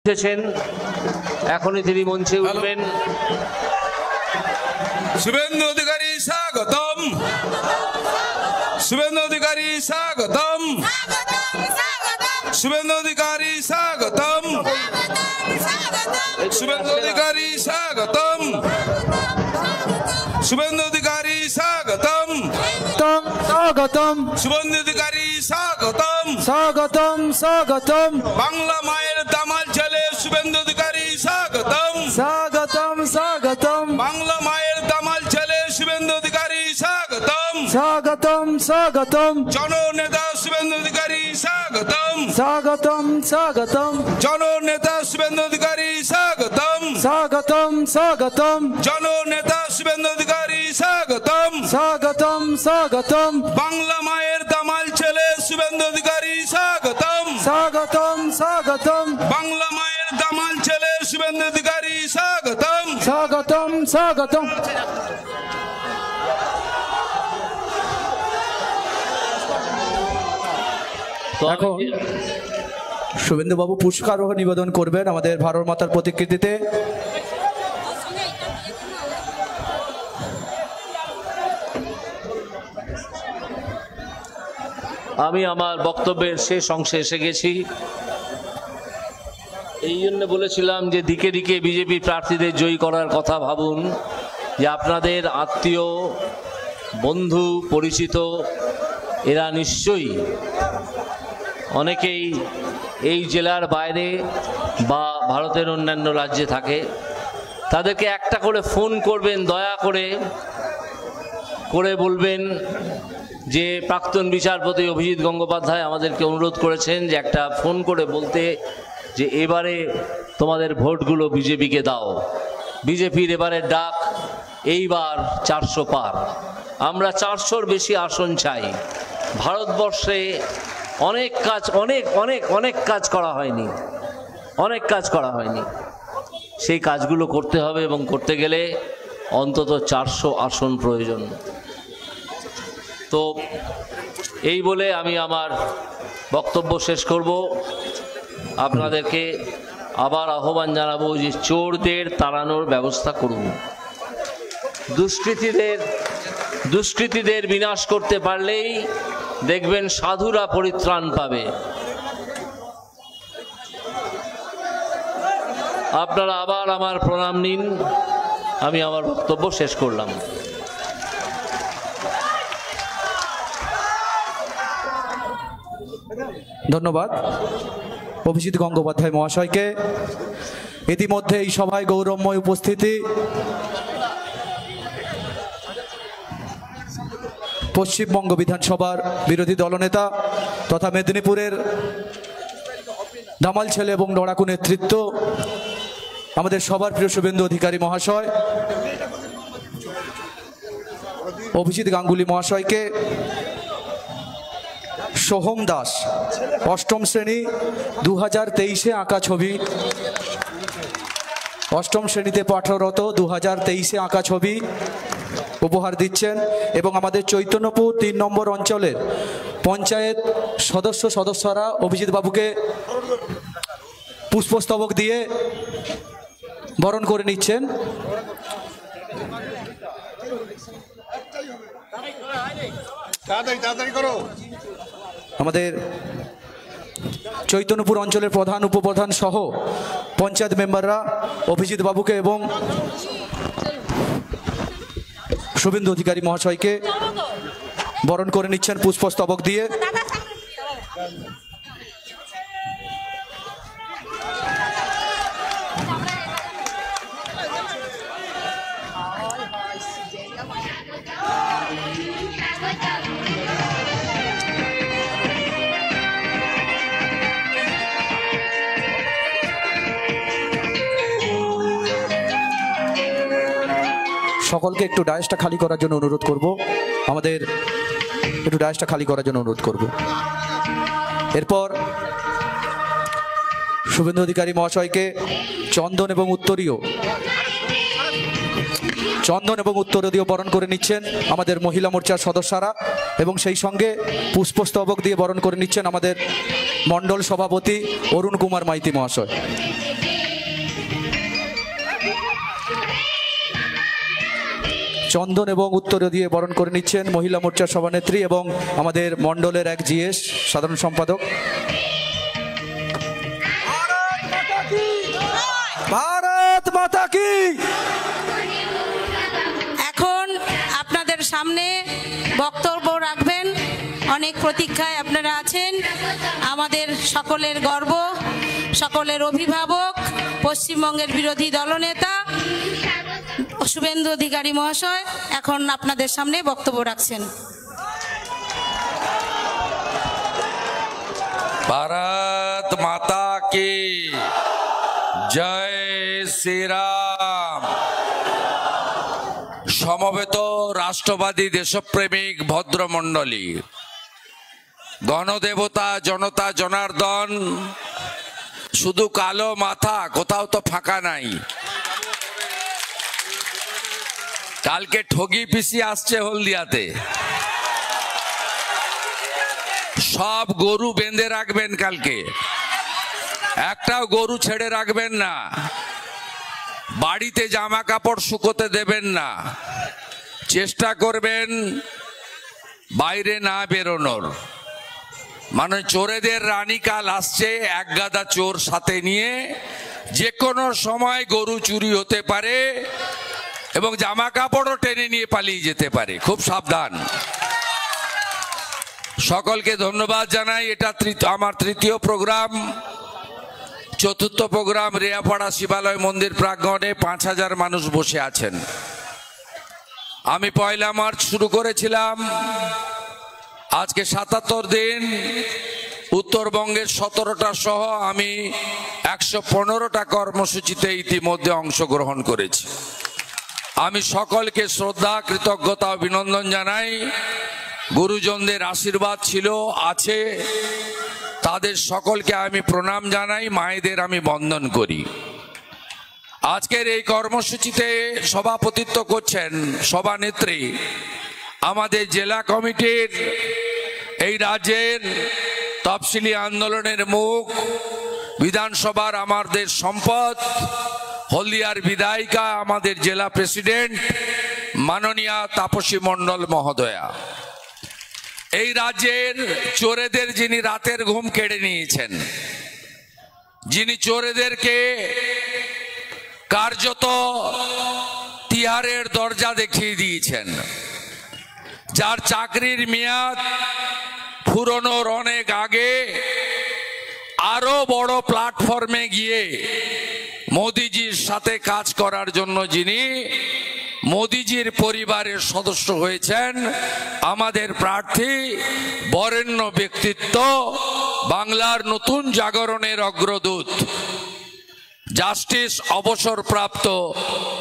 উঠেছেন, এখনই তিনি মঞ্চে উঠবেন। শুভেন্দু অধিকারী স্বাগতম, শুভেন্দু অধিকারী স্বাগতম, শুভেন্দু অধিকারী স্বাগতম, শুভেন্দু অধিকারী স্বাগতম, শুভেন্দু অধিকারী স্বাগতম, স্বাগতম, শুভেন্দু অধিকারী স্বাগতম, স্বাগতম, স্বাগতম, বাংলা মায়ের দামাল ছেলে শুভেন্দু অধিকারী স্বাগতম, স্বাগতম, স্বাগতম, বাংলা মায়ের দামাল ছেলে শুভেন্দু অধিকারী স্বাগতম, স্বাগতম, স্বাগতম, জননেতা শুভেন্দু অধিকারী স্বাগতম, স্বাগতম, স্বাগতম, জননেতা শুভেন্দু অধিকারী স্বাগতম, স্বাগতম, স্বাগতম, জননেতা শুভেন্দু অধিকারী স্বাগতম, স্বাগতম, স্বাগতম, বাংলা মায়ের দামাল ছেলে শুভেন্দু অধিকারী স্বাগতম, স্বাগতম, স্বাগতম, বাংলা মায়ের দামাল ছেলে শুভেন্দু অধিকারী স্বাগতম, স্বাগতম, স্বাগতম। এখন শুভেন্দু বাবু পুষ্পারোহ নিবেদন করবেন আমাদের ভারত মাতার প্রতিকৃতিতে। আমি আমার বক্তব্যের শেষ অংশে এসে গেছি। এই জন্য বলেছিলাম যে দিকে দিকে বিজেপি প্রার্থীদের জয়ী করার কথা ভাবুন, যে আপনাদের আত্মীয়, বন্ধু, পরিচিত এরা নিশ্চয়ই অনেকেই এই জেলার বাইরে বা ভারতের অন্যান্য রাজ্যে থাকে। তাদেরকে একটা করে ফোন করবেন, দয়া করে বলবেন যে প্রাক্তন বিচারপতি অভিজিৎ গঙ্গোপাধ্যায় আমাদেরকে অনুরোধ করেছেন যে একটা ফোন করে বলতে যে এবারে তোমাদের ভোটগুলো বিজেপিকে দাও। বিজেপির এবারের ডাক, এইবার 400 পার। আমরা 400-র বেশি আসন চাই। ভারতবর্ষে অনেক কাজ অনেক কাজ করা হয়নি, অনেক কাজ করা হয়নি। সেই কাজগুলো করতে হবে এবং করতে গেলে অন্তত 400 আসন প্রয়োজন। তো এই বলে আমি আমার বক্তব্য শেষ করব। আপনাদেরকে আবার আহ্বান জানাবো যে চোরদের তাড়ানোর ব্যবস্থা করুন। দুষ্কৃতীদের বিনাশ করতে পারলেই দেখবেন সাধুরা পরিত্রাণ পাবে। আপনারা আবার আমার প্রণাম নিন। আমি আমার বক্তব্য শেষ করলাম। ধন্যবাদ অভিজিৎ গঙ্গোপাধ্যায় মহাশয়কে। ইতিমধ্যে এই সভায় গৌরবময় উপস্থিতি পশ্চিমবঙ্গ বিধানসভার বিরোধী দলনেতা তথা মেদিনীপুরের দামাল ছেলে এবং লড়াকু নেতৃত্ব আমাদের সবার প্রিয় শুভেন্দু অধিকারী মহাশয়, অভিজিৎ গাঙ্গুলি মহাশয়কে, সোহম দাস 8ম শ্রেণী 2023-এ আঁকা ছবি, 8ম শ্রেণীতে পাঠরত 2023-এ আঁকা ছবি উপহার দিচ্ছেন এবং আমাদের চৈতন্যপুর 3 নম্বর অঞ্চলের পঞ্চায়েত সদস্যরা অভিজিৎ বাবুকে পুষ্পস্তবক দিয়ে বরণ করে নিচ্ছেন। আমাদের চৈতন্যপুর অঞ্চলের প্রধান, উপপ্রধান সহ পঞ্চায়েত মেম্বাররা অভিজিৎ বাবুকে এবং শুভেন্দু অধিকারী মহাশয়কে বরণ করে নিচ্ছেন পুষ্পস্তবক দিয়ে। সকলকে একটু ডায়াসটা খালি করার জন্য অনুরোধ করব, আমাদের একটু ডায়াসটা খালি করার জন্য অনুরোধ করব। এরপর শুভেন্দু অধিকারী মহাশয়কে চন্দন এবং উত্তরীয় বরণ করে নিচ্ছেন আমাদের মহিলা মোর্চার সদস্যরা এবং সেই সঙ্গে পুষ্পস্তবক দিয়ে বরণ করে নিচ্ছেন আমাদের মণ্ডল সভাপতি অরুণ কুমার মাইতি মহাশয়। চন্দন এবং উত্তরীয় দিয়ে বরণ করে নিচ্ছেন মহিলা মোর্চার সভানেত্রী এবং আমাদের মণ্ডলের এক জিএস সাধারণ সম্পাদক। ভারত মাতা কি। এখন আপনাদের সামনে বক্তব্য রাখবেন, অনেক প্রতীক্ষায় আপনারা আছেন, আমাদের সকলের গর্ব, সকলের অভিভাবক, পশ্চিমবঙ্গের বিরোধী দলনেতা শুভেন্দু অধিকারী মহাশয় এখন আপনাদের সামনে বক্তব্য রাখছেন। भारत माता की जय श्री राम। সমবেত রাষ্ট্রবাদী দেশপ্রেমিক ভদ্রমণ্ডলী, গণদেবতা জনতা জনার্দন, শুধু কালো মাথা, কোথাও তো ফাঁকা নাই। কালকে ঠগি পিসি আসছে হলদিয়াতে, সব গরু বেঁধে রাখবেন, কালকে একটাও গরু ছেড়ে রাখবেন না, বাড়িতে জামা কাপড় শুকোতে দেবেন না, চেষ্টা করবেন বাইরে না বেরোনোর। মানে চোরেদের রানী কাল আসছে, এক গাদা চোর সাথে নিয়ে, যে কোনো সময় গরু চুরি হতে পারে এবং জামা কাপড়ও টেনে নিয়ে পালিয়ে যেতে পারে, খুব সাবধান। সকলকে ধন্যবাদ জানাই। এটা আমার তৃতীয় প্রোগ্রাম। চতুর্থ প্রোগ্রাম রেয়াপাড়া শিবালয় মন্দির প্রাঙ্গণে 5000 মানুষ বসে আছেন। আমি 1 মার্চ শুরু করেছিলাম, আজকে 77 দিন, উত্তরবঙ্গের 17টা সহ আমি 115টা কর্মসূচিতে ইতিমধ্যে অংশগ্রহণ করেছি। আমি সকলকে শ্রদ্ধা, কৃতজ্ঞতা, অভিনন্দন জানাই। গুরুজনদের আশীর্বাদ ছিল, আছে, তাদের সকলকে আমি প্রণাম জানাই, মায়েদের আমি বন্দন করি। আজকের এই কর্মসূচিতে সভাপতিত্ব করছেন সভানেত্রী, আমাদের জেলা কমিটির, এই রাজ্যের তফসিলি আন্দোলনের মুখ, বিধানসভার আমাদের সম্পদ, হলদিয়ার বিধায়িকা, আমাদের জেলা প্রেসিডেন্ট মাননীয়া তাপসী মণ্ডল মহোদয়া। এই রাজ্যের চোরেদের যিনি রাতের ঘুম কেড়ে নিয়েছেন, যিনি চোরেদেরকে কার্যত তিহারের দরজা দেখিয়ে দিয়েছেন, যার চাকরির মেয়াদ ফুরোনোর অনেক আগে আরো বড় প্ল্যাটফর্মে গিয়ে মোদিজির সাথে কাজ করার জন্য যিনি মোদিজির পরিবারের সদস্য হয়েছেন, আমাদের প্রার্থী, বরেণ্য ব্যক্তিত্ব, বাংলার নতুন জাগরণের অগ্রদূত, জাস্টিস অবসরপ্রাপ্ত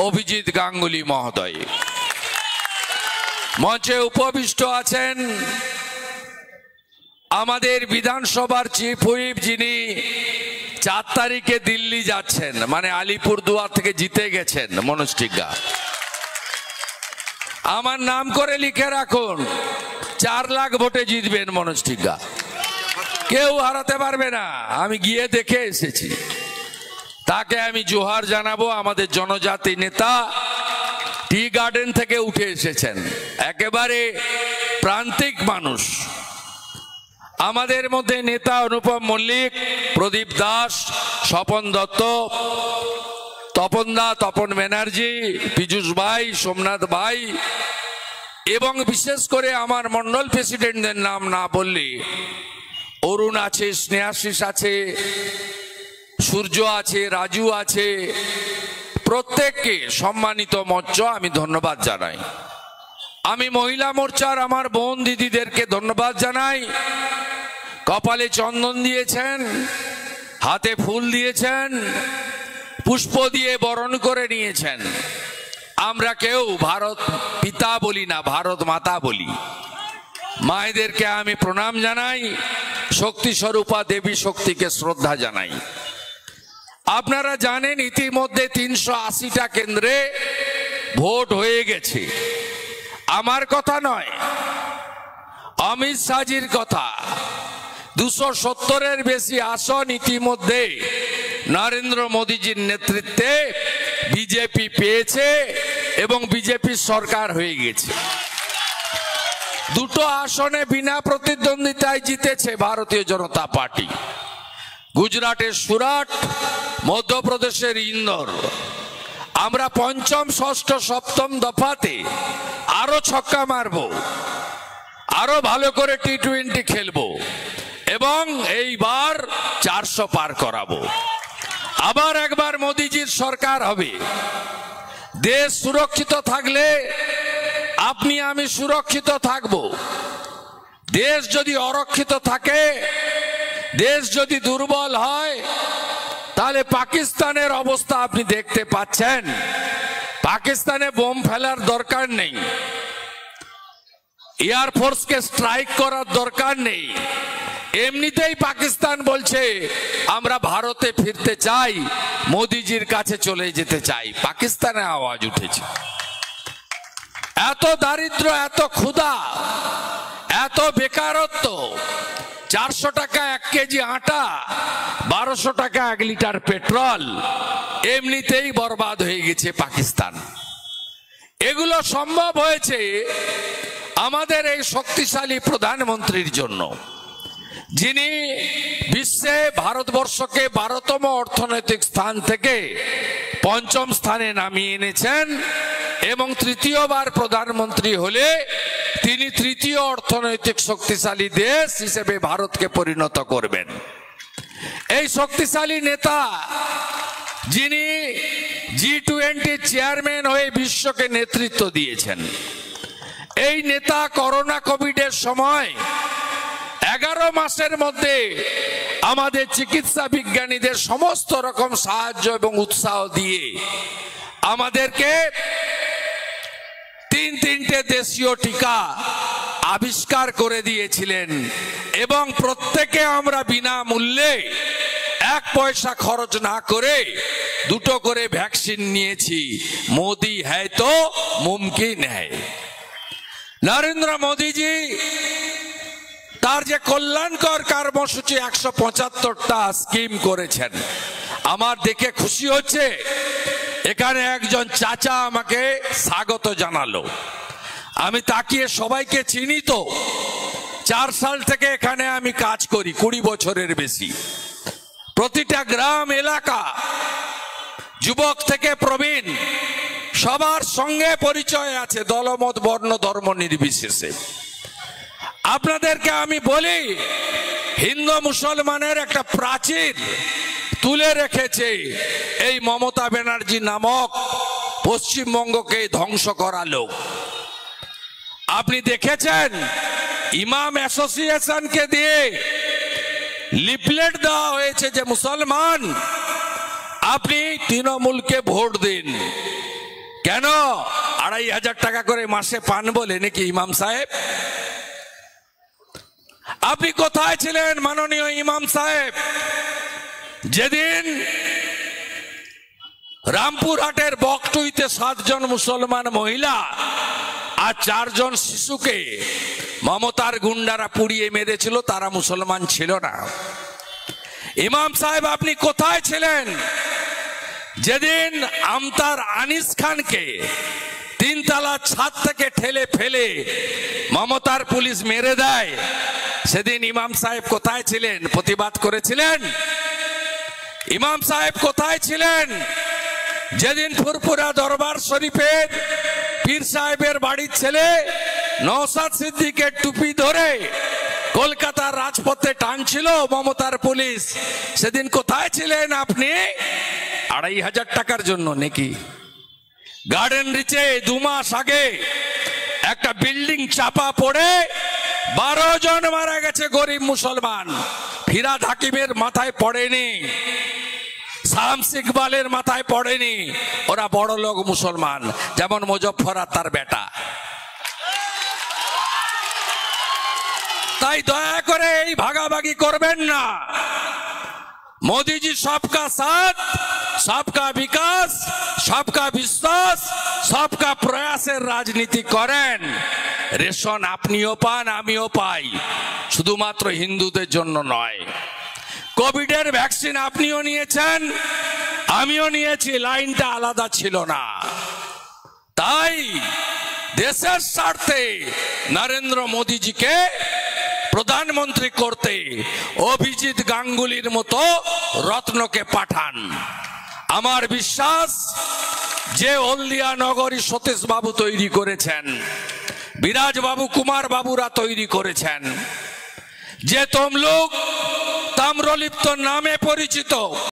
অভিজিৎ গাঙ্গুলি মহোদয়। মঞ্চে উপবিষ্ট আছেন আমাদের বিধানসভার চিফ হুইপ, যিনি 4 তারিখে দিল্লি যাচ্ছেন, মানে আলিপুরদুয়ার থেকে জিতে গেছেন, মনোজ টিগ্গা। আমার নাম করে লিখে রাখুন, 4 লাখ ভোটে জিতবেন মনোজ টিগ্গা, কেউ হারাতে পারবে না। আমি গিয়ে দেখে এসেছি, তাকে আমি জোহার জানাবো। আমাদের জনজাতি নেতা, টি গার্ডেন থেকে উঠে এসেছেন, একেবারে প্রান্তিক মানুষ। আমাদের মধ্যে নেতা অনুপম মল্লিক, প্রদীপ দাস, স্বপন দত্ত, তপন দা, তপন ব্যানার্জি, পীযুষ ভাই, সোমনাথ ভাই, এবং বিশেষ করে আমার মন্ডল প্রেসিডেন্টদের নাম না বললে, অরুণ আছে, স্নেহাশিস আছে, সূর্য আছে, রাজু আছে, প্রত্যেককে সম্মানিত মঞ্চ আমি ধন্যবাদ জানাই। আমি মহিলা মোর্চার আমার বোন দিদিদেরকে ধন্যবাদ জানাই। কপালে চন্দন দিয়েছেন, হাতে ফুল দিয়েছেন, পুষ্প দিয়ে বরণ করে নিয়েছেন। আমরা কেউ ভারত পিতা বলি না, ভারত মাতা বলি। মায়েদেরকে আমি প্রণাম জানাই, শক্তি স্বরূপা দেবী শক্তিকে শ্রদ্ধা জানাই। আপনারা জানেন ইতিমধ্যে 380টা কেন্দ্রে ভোট হয়ে গেছে। আমার কথা নয়, অমিত শাহজির কথা। 270-এর বেশি আসন ইতিমধ্যে নরেন্দ্র মোদীজির নেতৃত্বে বিজেপি পেয়েছে এবং বিজেপির সরকার হয়ে গেছে। দুটো আসনে বিনা প্রতিদ্বন্দ্বিতায় জিতেছে ভারতীয় জনতা পার্টি। গুজরাটের সুরাট, মধ্যপ্রদেশের ইন্দোর। আমরা পঞ্চম, ষষ্ঠ, সপ্তম দফাতে আরো ছক্কা মারবো, আরো ভালো করে টি-20 খেলবো এবং এইবার 400 পার করাবো। আবার একবার মোদিজির সরকার হবে। দেশ সুরক্ষিত থাকলে আপনি আমি সুরক্ষিত থাকব। দেশ যদি অরক্ষিত থাকে, দেশ যদি দুর্বল হয়, তাহলে পাকিস্তানের অবস্থা আপনি দেখতে পাচ্ছেন। পাকিস্তানে বোম ফেলার দরকার নেই, এয়ারফোর্সকে স্ট্রাইক করার দরকার নেই। এমনিতেই পাকিস্তান বলছে আমরা ভারতে ফিরতে চাই, মোদিজির কাছে চলে যেতে চাই। পাকিস্তানে আওয়াজ উঠেছে। এত দারিদ্র, এত ক্ষুধা, এত বেকারত্ব, 400 টাকা 1 কেজি আটা, 1200 টাকা 1 লিটার পেট্রোল, এমনিতেই বরবাদ হয়ে গেছে পাকিস্তান। এগুলো সম্ভব হয়েছে আমাদের এই শক্তিশালী প্রধানমন্ত্রীর জন্য, যিনি বিশ্বে ভারতবর্ষকে 12তম অর্থনৈতিক স্থান থেকে 5ম স্থানে নামিয়ে এনেছেন এবং তৃতীয়বার প্রধানমন্ত্রী হলে তিনি তৃতীয় অর্থনৈতিক শক্তিশালী দেশ হিসেবে ভারতকে পরিণত করবেন। এই শক্তিশালী নেতা, যিনি G20 চেয়ারম্যান হয়ে বিশ্বকে নেতৃত্ব দিয়েছেন, এই নেতা করোনা কোভিডের সময় 11 মাসের মধ্যে আমাদের চিকিৎসা বিজ্ঞানীদের সমস্ত রকম সাহায্য এবং উৎসাহ দিয়ে আমাদেরকে 3টে দেশীয় টিকা আবিষ্কার করে দিয়েছিলেন এবং প্রত্যেকে আমরা বিনামূল্যে 1 পয়সা খরচ না করে 2টো করে ভ্যাকসিন নিয়েছি। মোদি হ্যায় তো মুমকিন হ্যায়। নরেন্দ্র মোদিজি তার যে কল্যাণকর কর্মসূচি 175টা স্কিম করেছেন, আমার দেখে খুশি হচ্ছে। এখানে একজন চাচা আমাকে স্বাগত জানালো। আমি তাকিয়ে সবাইকে চিনি তো। 4 সাল থেকে এখানে আমি কাজ করি, 20 বছরের বেশি। প্রতিটা গ্রাম এলাকা, যুবক থেকে প্রবীণ, সবার সঙ্গে পরিচয় আছে, দলমত বর্ণ ধর্ম নির্বিশেষে। আপনাদেরকে আমি বলি, হিন্দু মুসলমানের একটা প্রাচীর তুলে রেখেছে এই মমতা ব্যানার্জি নামক পশ্চিমবঙ্গকে ধ্বংস করা লোক। আপনি দেখেছেন ইমাম অ্যাসোসিয়েশনকে দিয়ে লিফলেট দেওয়া হয়েছে যে মুসলমান আপনি তৃণমূলকে ভোট দিন। কেন? 2500 টাকা করে মাসে পান বলে নাকি ইমাম সাহেব? আপনি কোথায় ছিলেন মাননীয় ইমাম সাহেব যেদিন রামপুরহাটের বকটুইতে 7 জন মুসলমান মহিলা আর 4 জন শিশুকে মমতার গুন্ডারা পুড়িয়ে মেরেছিল? তারা মুসলমান ছিল না। ইমাম সাহেব আপনি কোথায় ছিলেন যেদিন আমতার আনিস খানকে 3 তলার ছাদ থেকে ঠেলে ফেলে মমতার পুলিশ মেরে দেয়? সেদিন ইমাম সাহেব কোথায় ছিলেন? প্রতিবাদ করেছিলেন? ইমাম সাহেব কোথায় ছিলেন যেদিন ফুরফুরা দরবার শরীফের পীর সাহেবের বাড়ির ছেলে নওশাদ সিদ্দিকের টুপি ধরে কলকাতার রাজপথে টানছিল মমতার পুলিশ? সেদিন কোথায় ছিলেন আপনি? 2500 টাকার জন্য নাকি? গার্ডেন রিচে 2 মাস আগে একটা বিল্ডিং চাপা পড়ে 12 জন মারা গেছে গরিব মুসলমান। ফিরাদ হাকিমের মাথায় পড়েনি, শামস ইকবালের মাথায় পড়েনি। ওরা বড় লোক মুসলমান, যেমন মুজফফর আর তার বেটা। তাই দয়া করে এই ভাগাভাগি করবেন না। মোদিজি সবকা সাথ, সবকা বিকাশ, সবকা বিশ্বাস, সবকা প্রয়াসের রাজনীতি করেন। রেশন আপনিও পান, আমিও পাই, শুধুমাত্র হিন্দুদের জন্য নয়। কোভিডের ভ্যাকসিন আপনিও নিয়েছেন, আমিও নিয়েছি, লাইনটা আলাদা ছিল না। তাই দেশের স্বার্থে নরেন্দ্র মোদীজিকে প্রধানমন্ত্রী করতে অভিজিৎ গাঙ্গুলির মতো রত্নকে পাঠান। আমার বিশ্বাস যে হলদিয়া নগরী সতীশ বাবু তৈরি করেছেন, বিরাজ বাবু, কুমার বাবুরা তৈরি করেছেন, যে তমলুক তাম্রলিপ্ত নামে পরিচিত